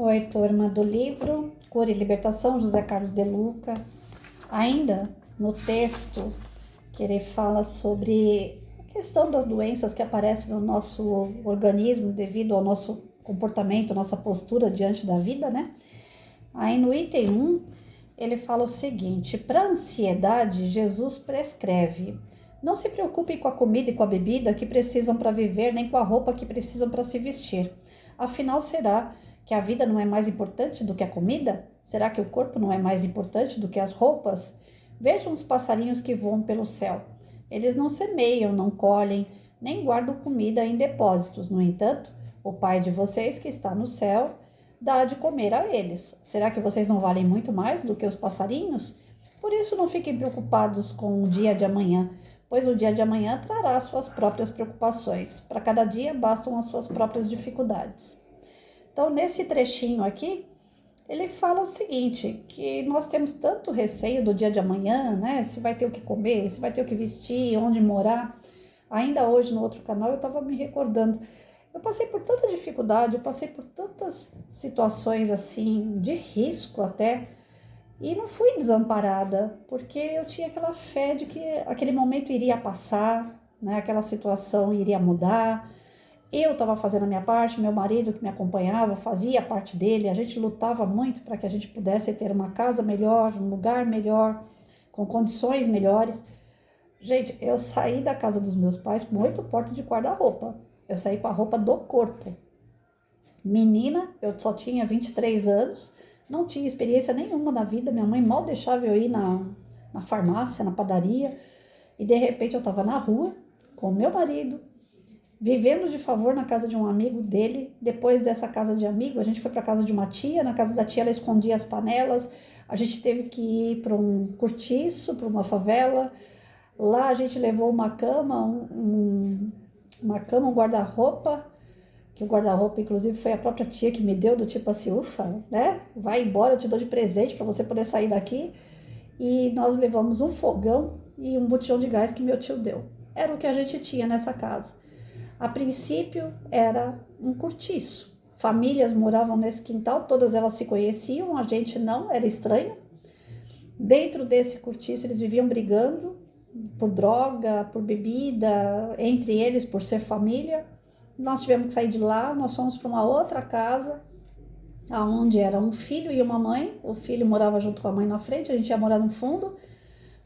Oi, turma do livro Cura e Libertação, José Carlos de Luca. Ainda no texto que ele fala sobre a questão das doenças que aparecem no nosso organismo devido ao nosso comportamento, nossa postura diante da vida, né? Aí no item 1, ele fala o seguinte: para a ansiedade, Jesus prescreve: não se preocupem com a comida e com a bebida que precisam para viver, nem com a roupa que precisam para se vestir. Afinal, será que a vida não é mais importante do que a comida? Será que o corpo não é mais importante do que as roupas? Vejam os passarinhos que voam pelo céu. Eles não semeiam, não colhem, nem guardam comida em depósitos. No entanto, o Pai de vocês que está no céu dá de comer a eles. Será que vocês não valem muito mais do que os passarinhos? Por isso não fiquem preocupados com o dia de amanhã, pois o dia de amanhã trará suas próprias preocupações. Para cada dia bastam as suas próprias dificuldades. Então, nesse trechinho aqui, ele fala o seguinte, que nós temos tanto receio do dia de amanhã, né? Se vai ter o que comer, se vai ter o que vestir, onde morar. Ainda hoje, no outro canal, eu estava me recordando. Eu passei por tanta dificuldade, eu passei por tantas situações assim, de risco até, e não fui desamparada, porque eu tinha aquela fé de que aquele momento iria passar, né? Aquela situação iria mudar. Eu estava fazendo a minha parte, meu marido que me acompanhava fazia a parte dele, a gente lutava muito para que a gente pudesse ter uma casa melhor, um lugar melhor, com condições melhores. Gente, eu saí da casa dos meus pais com 8 portas de guarda-roupa. Eu saí com a roupa do corpo. Menina, eu só tinha 23 anos, não tinha experiência nenhuma na vida, minha mãe mal deixava eu ir na farmácia, na padaria, e de repente eu estava na rua com meu marido, vivendo de favor na casa de um amigo dele. Depois dessa casa de amigo, a gente foi para casa de uma tia. Na casa da tia, ela escondia as panelas. A gente teve que ir para um cortiço, para uma favela. Lá a gente levou uma cama, um guarda-roupa, que o guarda-roupa, inclusive, foi a própria tia que me deu, do tipo assim, ufa, né? Vai embora, eu te dou de presente para você poder sair daqui. E nós levamos um fogão e um botijão de gás que meu tio deu. Era o que a gente tinha nessa casa. A princípio era um cortiço. Famílias moravam nesse quintal, todas elas se conheciam, a gente não, era estranho. Dentro desse cortiço eles viviam brigando por droga, por bebida, entre eles por ser família. Nós tivemos que sair de lá, nós fomos para uma outra casa, onde era um filho e uma mãe. O filho morava junto com a mãe na frente, a gente ia morar no fundo.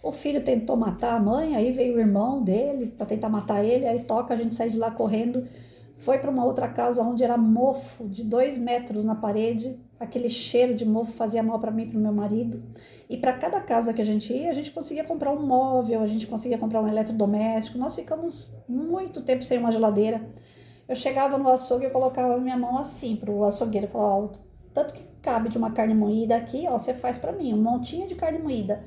O filho tentou matar a mãe, aí veio o irmão dele para tentar matar ele, aí toca, a gente sai de lá correndo, foi para uma outra casa onde era mofo de 2 metros na parede, aquele cheiro de mofo fazia mal para mim e para o meu marido. E para cada casa que a gente ia, a gente conseguia comprar um móvel, a gente conseguia comprar um eletrodoméstico. Nós ficamos muito tempo sem uma geladeira. Eu chegava no açougue e colocava minha mão assim pro açougueiro, falava, ó, tanto que cabe de uma carne moída aqui, ó, você faz para mim, um montinho de carne moída.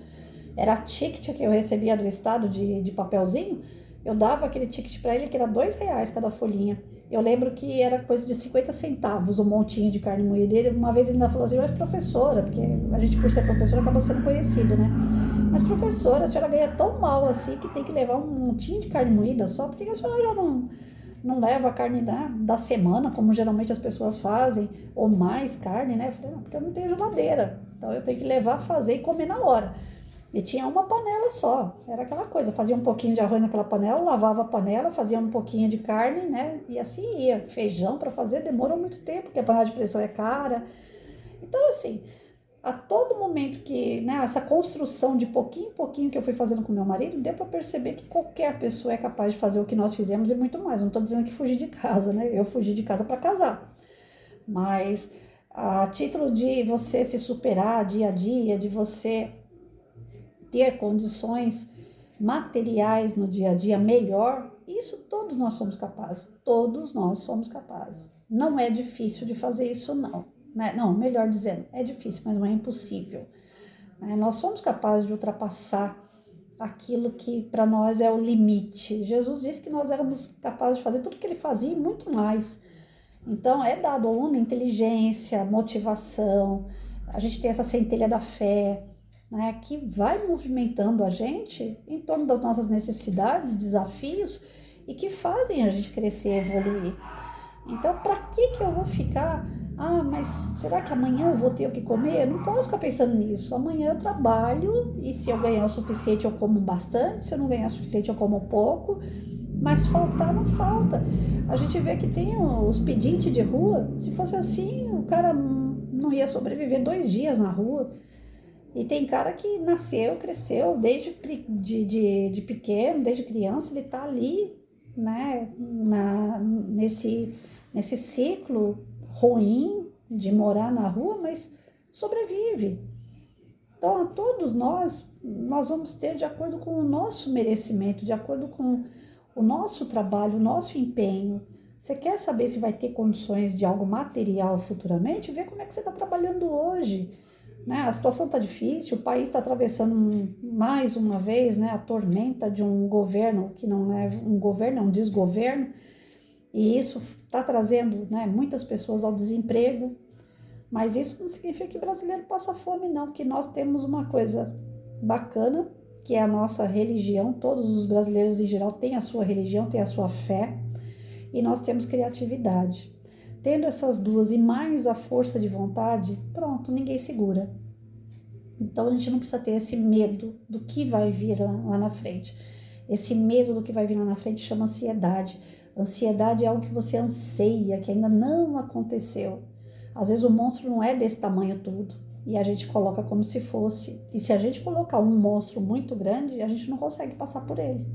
Era a ticket que eu recebia do estado de papelzinho, eu dava aquele ticket para ele, que era R$2 cada folhinha. Eu lembro que era coisa de 50 centavos, um montinho de carne moída. Ele, uma vez ele ainda falou assim, mas professora, porque a gente por ser professora acaba sendo conhecido, né? Mas professora, a senhora ganha tão mal assim que tem que levar um montinho de carne moída só, porque a senhora já não leva a carne da semana, como geralmente as pessoas fazem, ou mais carne, né? Eu falei, não, porque eu não tenho geladeira, então eu tenho que levar, fazer e comer na hora. E tinha uma panela só, era aquela coisa, fazia um pouquinho de arroz naquela panela, lavava a panela, fazia um pouquinho de carne, né? E assim ia. Feijão para fazer demorou muito tempo, porque a panela de pressão é cara. Então, assim, a todo momento que, né, essa construção de pouquinho em pouquinho que eu fui fazendo com meu marido, deu para perceber que qualquer pessoa é capaz de fazer o que nós fizemos e muito mais. Não estou dizendo que fugir de casa, né? Eu fugi de casa para casar. Mas a título de você se superar dia a dia, de você ter condições materiais no dia a dia melhor, isso todos nós somos capazes, todos nós somos capazes. Não é difícil de fazer isso não, né? Não, melhor dizendo, é difícil, mas não é impossível, né? Nós somos capazes de ultrapassar aquilo que para nós é o limite. Jesus disse que nós éramos capazes de fazer tudo que ele fazia e muito mais. Então é dado ao homem inteligência, motivação, a gente tem essa centelha da fé, né, que vai movimentando a gente em torno das nossas necessidades, desafios e que fazem a gente crescer e evoluir. Então, para que eu vou ficar Ah, mas será que amanhã eu vou ter o que comer? Eu não posso ficar pensando nisso. Amanhã eu trabalho e se eu ganhar o suficiente eu como bastante, se eu não ganhar o suficiente eu como pouco, mas faltar não falta. A gente vê que tem os pedintes de rua. Se fosse assim, o cara não ia sobreviver 2 dias na rua. E tem cara que nasceu, cresceu desde de pequeno, desde criança, ele tá ali, né, nesse ciclo ruim de morar na rua, mas sobrevive. Então, a todos nós vamos ter de acordo com o nosso merecimento, de acordo com o nosso trabalho, o nosso empenho. Você quer saber se vai ter condições de algo material futuramente? Vê como é que você está trabalhando hoje. Né? A situação está difícil, o país está atravessando mais uma vez, né, a tormenta de um governo que não é um governo, é um desgoverno, e isso está trazendo, né, muitas pessoas ao desemprego, mas isso não significa que brasileiro passa fome, não, que nós temos uma coisa bacana, que é a nossa religião. Todos os brasileiros em geral têm a sua religião, têm a sua fé, e nós temos criatividade. Tendo essas duas e mais a força de vontade, pronto, ninguém segura. Então a gente não precisa ter esse medo do que vai vir lá na frente. Esse medo do que vai vir lá na frente chama ansiedade. Ansiedade é algo que você anseia, que ainda não aconteceu. Às vezes o monstro não é desse tamanho todo e a gente coloca como se fosse. E se a gente colocar um monstro muito grande, a gente não consegue passar por ele.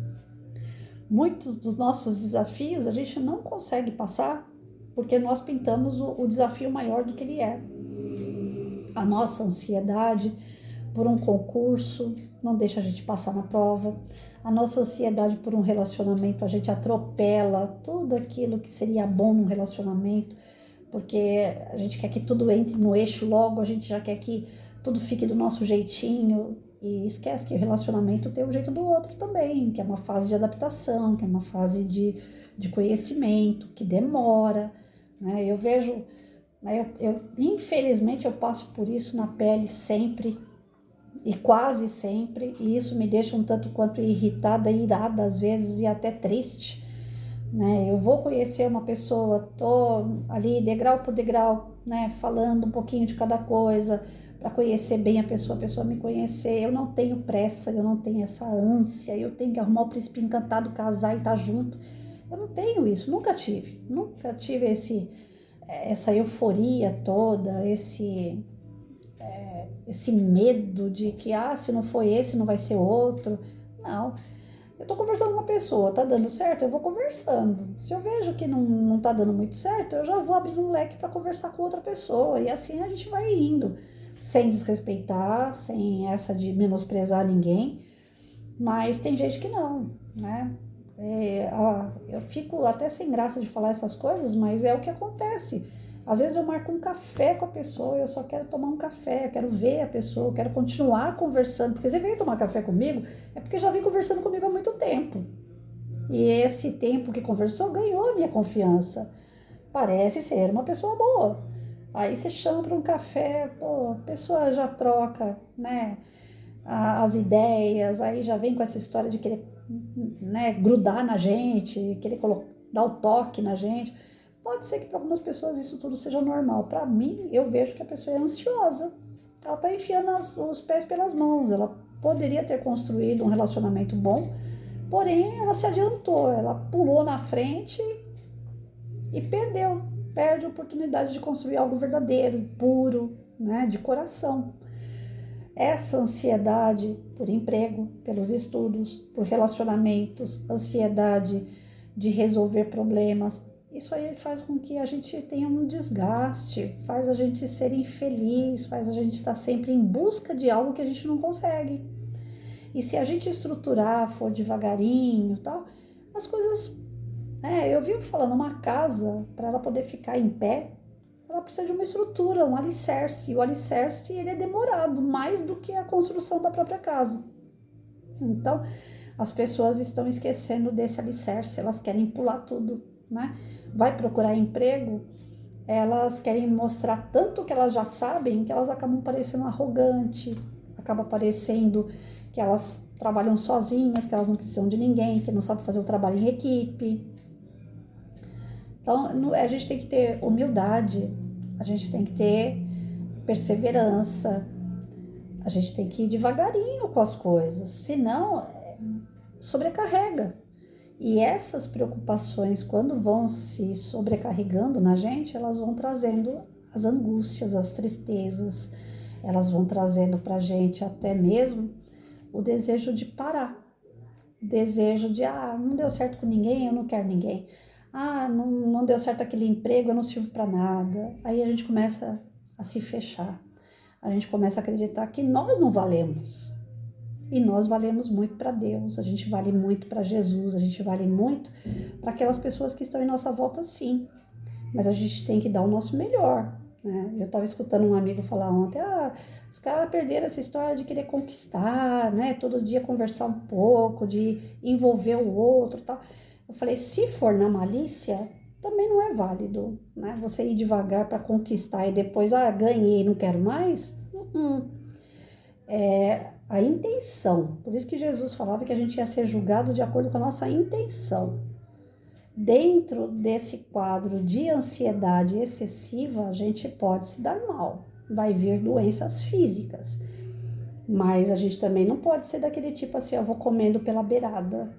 Muitos dos nossos desafios a gente não consegue passar porque nós pintamos o desafio maior do que ele é. A nossa ansiedade por um concurso não deixa a gente passar na prova. A nossa ansiedade por um relacionamento, a gente atropela tudo aquilo que seria bom num relacionamento, porque a gente quer que tudo entre no eixo logo, a gente já quer que tudo fique do nosso jeitinho e esquece que o relacionamento tem o jeito do outro também, que é uma fase de adaptação, que é uma fase de conhecimento, que demora, né? Eu vejo, né, infelizmente eu passo por isso na pele sempre e quase sempre, e isso me deixa um tanto quanto irritada, irada às vezes e até triste, né? Eu vou conhecer uma pessoa, tô ali degrau por degrau, né, falando um pouquinho de cada coisa para conhecer bem a pessoa me conhecer. Eu não tenho pressa, eu não tenho essa ânsia, eu tenho que arrumar o príncipe encantado, casar e estar junto. Eu não tenho isso, nunca tive essa euforia toda, esse medo de que, se não foi esse, não vai ser outro. Não. Eu tô conversando com uma pessoa, tá dando certo? Eu vou conversando. Se eu vejo que não tá dando muito certo, eu já vou abrir um leque para conversar com outra pessoa. E assim a gente vai indo, sem desrespeitar, sem essa de menosprezar ninguém. Mas tem gente que não, né? Eu fico até sem graça de falar essas coisas, mas é o que acontece. Às vezes eu marco um café com a pessoa, eu só quero tomar um café, eu quero ver a pessoa, eu quero continuar conversando, porque você veio tomar café comigo, é porque já vem conversando comigo há muito tempo. E esse tempo que conversou ganhou a minha confiança. Parece ser uma pessoa boa. Aí você chama para um café, pô, a pessoa já troca, né, as ideias, aí já vem com essa história de querer, né, grudar na gente, querer dar o toque na gente. Pode ser que para algumas pessoas isso tudo seja normal. Para mim, eu vejo que a pessoa é ansiosa. Ela está enfiando os pés pelas mãos. Ela poderia ter construído um relacionamento bom, porém ela se adiantou, ela pulou na frente e perde a oportunidade de construir algo verdadeiro, puro, né, de coração. Essa ansiedade por emprego, pelos estudos, por relacionamentos, ansiedade de resolver problemas, isso aí faz com que a gente tenha um desgaste, faz a gente ser infeliz, faz a gente estar sempre em busca de algo que a gente não consegue. E se a gente estruturar, for devagarinho, tal, as coisas... eu vivo falando, uma casa, para ela poder ficar em pé, ela precisa de uma estrutura, um alicerce. E o alicerce, ele é demorado, mais do que a construção da própria casa. Então, as pessoas estão esquecendo desse alicerce, elas querem pular tudo, né? Vai procurar emprego, elas querem mostrar tanto que elas já sabem, que elas acabam parecendo arrogante, acaba parecendo que elas trabalham sozinhas, que elas não precisam de ninguém, que não sabem fazer o trabalho em equipe. Então, a gente tem que ter humildade, A gente tem que ter perseverança, a gente tem que ir devagarinho com as coisas, senão sobrecarrega. E essas preocupações, quando vão se sobrecarregando na gente, elas vão trazendo as angústias, as tristezas, elas vão trazendo pra gente até mesmo o desejo de parar, o desejo de, não deu certo com ninguém, eu não quero ninguém. Não deu certo aquele emprego, eu não sirvo para nada. Aí a gente começa a se fechar. A gente começa a acreditar que nós não valemos. E nós valemos muito para Deus, a gente vale muito para Jesus, a gente vale muito para aquelas pessoas que estão em nossa volta, sim. Mas a gente tem que dar o nosso melhor, né? Eu estava escutando um amigo falar ontem, os caras perderam essa história de querer conquistar, né? Todo dia conversar um pouco, de envolver o outro e tal. Eu falei, se for na malícia, também não é válido, né? Você ir devagar para conquistar e depois, ganhei, não quero mais. É a intenção. Por isso que Jesus falava que a gente ia ser julgado de acordo com a nossa intenção. Dentro desse quadro de ansiedade excessiva, a gente pode se dar mal. Vai vir doenças físicas. Mas a gente também não pode ser daquele tipo assim, eu vou comendo pela beirada,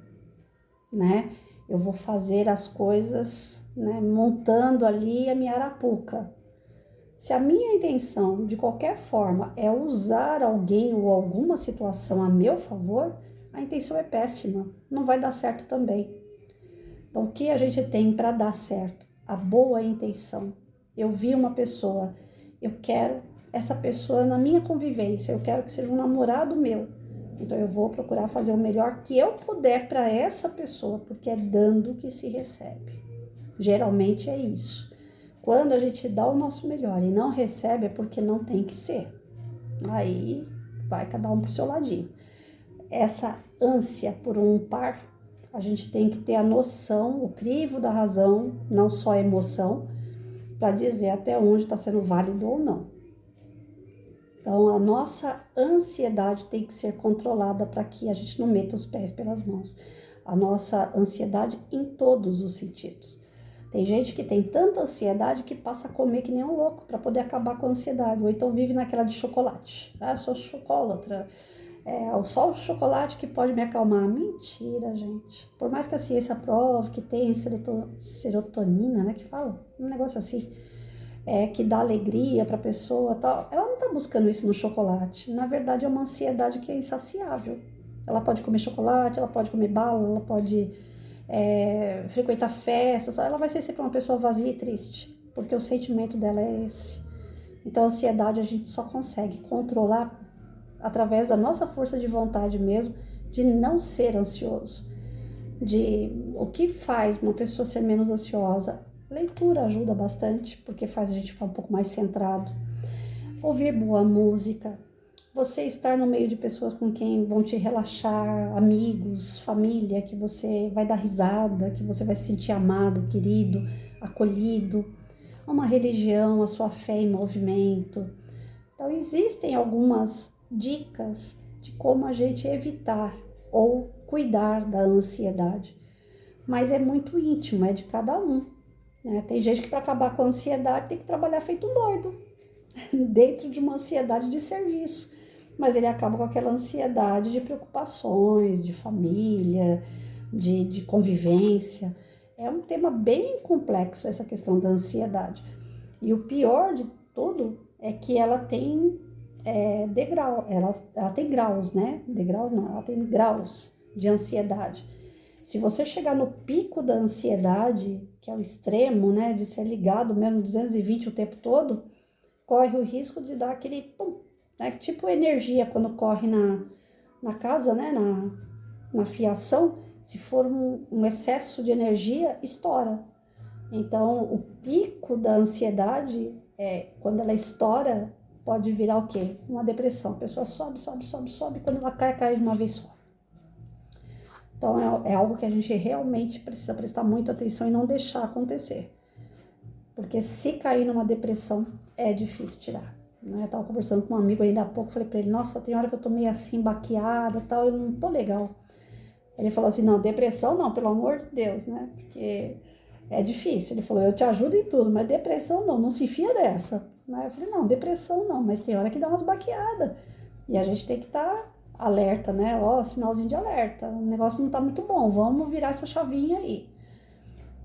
né? Eu vou fazer as coisas, né, montando ali a minha arapuca. Se a minha intenção, de qualquer forma, é usar alguém ou alguma situação a meu favor, a intenção é péssima, não vai dar certo também. Então, o que a gente tem para dar certo? A boa intenção. Eu vi uma pessoa, eu quero essa pessoa na minha convivência, eu quero que seja um namorado meu. Então, eu vou procurar fazer o melhor que eu puder para essa pessoa, porque é dando que se recebe. Geralmente é isso. Quando a gente dá o nosso melhor e não recebe, é porque não tem que ser. Aí vai cada um pro seu ladinho. Essa ânsia por um par, a gente tem que ter a noção, o crivo da razão, não só a emoção, para dizer até onde está sendo válido ou não. Então, a nossa ansiedade tem que ser controlada para que a gente não meta os pés pelas mãos. A nossa ansiedade em todos os sentidos. Tem gente que tem tanta ansiedade que passa a comer que nem um louco para poder acabar com a ansiedade. Ou então vive naquela de chocolate. Sou chocolatra. Só o chocolate que pode me acalmar. Mentira, gente. Por mais que a ciência prove que tem serotonina, né? Que fala, um negócio assim, que dá alegria para a pessoa, tal. Ela não está buscando isso no chocolate. Na verdade, é uma ansiedade que é insaciável. Ela pode comer chocolate, ela pode comer bala, ela pode frequentar festas, ela vai ser sempre uma pessoa vazia e triste, porque o sentimento dela é esse. Então, a ansiedade a gente só consegue controlar através da nossa força de vontade mesmo, de não ser ansioso. O que faz uma pessoa ser menos ansiosa? Leitura ajuda bastante, porque faz a gente ficar um pouco mais centrado. Ouvir boa música, você estar no meio de pessoas com quem vão te relaxar, amigos, família, que você vai dar risada, que você vai se sentir amado, querido, acolhido. Uma religião, a sua fé em movimento. Então, existem algumas dicas de como a gente evitar ou cuidar da ansiedade. Mas é muito íntimo, é de cada um, né? Tem gente que para acabar com a ansiedade tem que trabalhar feito um doido, dentro de uma ansiedade de serviço. Mas ele acaba com aquela ansiedade de preocupações, de família, de convivência. É um tema bem complexo essa questão da ansiedade. E o pior de tudo é que ela tem degrau, ela tem graus, né? Degraus não, ela tem graus de ansiedade. Se você chegar no pico da ansiedade, que é o extremo, né? De ser ligado mesmo 220 o tempo todo, corre o risco de dar aquele pum, né? Tipo energia quando corre na casa, né? Na fiação, se for um excesso de energia, estoura. Então, o pico da ansiedade, quando ela estoura, pode virar o quê? Uma depressão. A pessoa sobe, quando ela cai de uma vez só. Então, é algo que a gente realmente precisa prestar muita atenção e não deixar acontecer. Porque se cair numa depressão, é difícil tirar. Né? Eu estava conversando com um amigo ainda há pouco, falei para ele, nossa, tem hora que eu tô meio assim, baqueada e tal, eu não tô legal. Ele falou assim, não, depressão não, pelo amor de Deus, né? Porque é difícil. Ele falou, eu te ajudo em tudo, mas depressão não se enfia nessa. Né? Eu falei, não, depressão não, mas tem hora que dá umas baqueadas. E a gente tem que estar alerta, né? Ó, sinalzinho de alerta, o negócio não tá muito bom, vamos virar essa chavinha aí.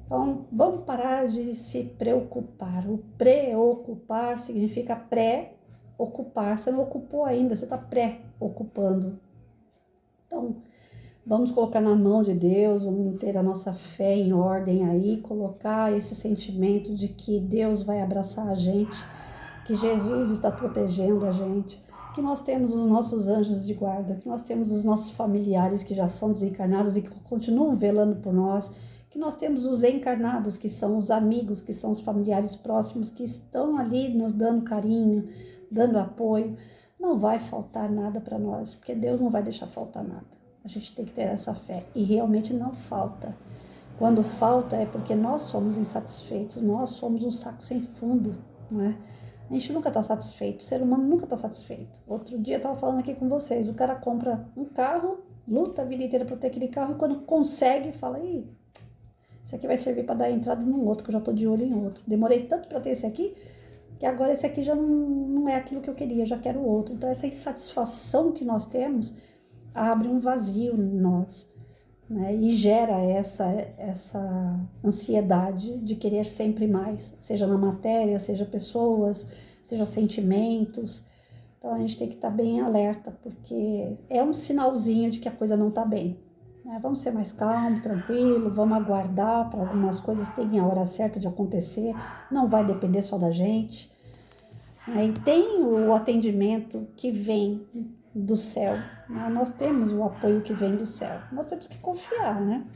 Então, vamos parar de se preocupar. O preocupar significa pré-ocupar. Você não ocupou ainda, você está pré-ocupando. Então, vamos colocar na mão de Deus, vamos ter a nossa fé em ordem aí, colocar esse sentimento de que Deus vai abraçar a gente, que Jesus está protegendo a gente, que nós temos os nossos anjos de guarda, que nós temos os nossos familiares que já são desencarnados e que continuam velando por nós, que nós temos os encarnados, que são os amigos, que são os familiares próximos, que estão ali nos dando carinho, dando apoio. Não vai faltar nada para nós, porque Deus não vai deixar faltar nada. A gente tem que ter essa fé e realmente não falta. Quando falta é porque nós somos insatisfeitos, nós somos um saco sem fundo, não é? A gente nunca está satisfeito, o ser humano nunca está satisfeito. Outro dia eu estava falando aqui com vocês, o cara compra um carro, luta a vida inteira para ter aquele carro e quando consegue fala, ih, esse aqui vai servir para dar entrada num outro, que eu já estou de olho em outro. Demorei tanto para ter esse aqui, que agora esse aqui já não é aquilo que eu queria, já quero outro. Então essa insatisfação que nós temos abre um vazio em nós, né? E gera essa ansiedade de querer sempre mais, seja na matéria, seja pessoas, seja sentimentos. Então a gente tem que estar bem alerta, porque é um sinalzinho de que a coisa não está bem. Né? Vamos ser mais calmo, tranquilo, vamos aguardar para algumas coisas terem a hora certa de acontecer, não vai depender só da gente. E tem o atendimento que vem do céu, né? Nós temos o apoio que vem do céu, nós temos que confiar, né?